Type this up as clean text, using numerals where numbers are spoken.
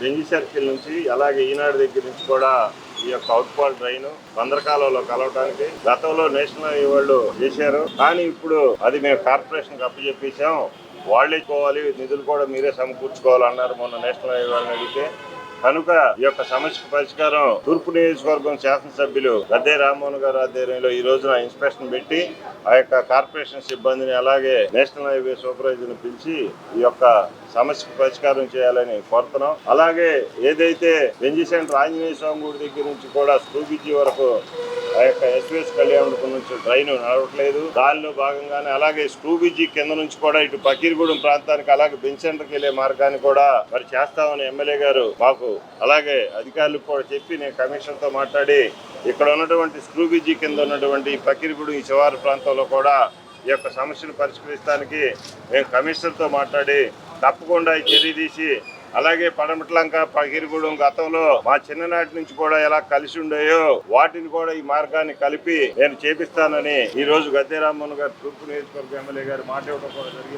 బెంజి circle నుంచి అలాగే ఈనాడు దగ్గర నుంచి కూడా ఈ యొక్క అవుట్ఫాల్ డ్రైన్ బందరకాలలో కలవటానికి గతంలో నేషనల్ హైవే వాళ్ళు చేశారు. కానీ ఇప్పుడు అది మేము కార్పొరేషన్ కి అప్పచెప్పేసాం, వాళ్ళే పోవాలి, నిధులు కూడా మీరే సమకూర్చుకోవాలన్నారు మొన్న నేషనల్ హైవే వాళ్ళని అడిగితే. కనుక ఈ యొక్క సమస్యకు పరిష్కారం తూర్పు నియోజకవర్గం శాసనసభ్యులు గద్దే రామ్మోహన్ గారు ఆధ్వర్యంలో ఈ రోజున ఇన్స్పెక్షన్ పెట్టి ఆ యొక్క కార్పొరేషన్ సిబ్బందిని అలాగే నేషనల్ హైవే సూపర్వైజర్ని పిలిచి ఈ యొక్క సమస్యకు పరిష్కారం చేయాలని కోరుతున్నాం. అలాగే ఏదైతే బెంజి సెంటర్ ఆంజనేయ స్వామి గుడి దగ్గర నుంచి కూడా స్కూల్ బ్రిడ్జి వరకు ఆ యొక్క ఎస్వీఎస్ కళ్యాణ్ నుంచి డ్రైన్ నడవట్లేదు. దానిలో భాగంగానే అలాగే స్క్రూ బ్రిడ్జి కింద నుంచి కూడా ఇటు పకీర్గూడెం ప్రాంతానికి అలాగే బెంజ్ సెంటర్కి వెళ్లే మార్గాన్ని కూడా మరి చేస్తామని ఎమ్మెల్యే గారు మాకు అలాగే అధికారులకు కూడా చెప్పి నేను కమిషనర్ తో మాట్లాడి ఇక్కడ ఉన్నటువంటి స్క్రూ బ్రిడ్జి కింద ఉన్నటువంటి పకీర్గూడెం ఈ శివారు ప్రాంతంలో కూడా ఈ యొక్క సమస్యను పరిష్కరించడానికి మేము కమిషనర్ తో మాట్లాడి తప్పకుండా ఈ చర్య తీసి అలాగే పడమట్లంక పకీర్గూడెం గతంలో మా చిన్ననాటి నుంచి కూడా ఎలా కలిసి ఉండేయో వాటిని కూడా ఈ మార్గాన్ని కలిపి నేను చేపిస్తానని ఈ రోజు గద్దే రామ్మోహన్ గారు తూర్పు నియోజకవర్గ ఎమ్మెల్యే గారు మాట ఇవ్వడం కూడా జరిగింది.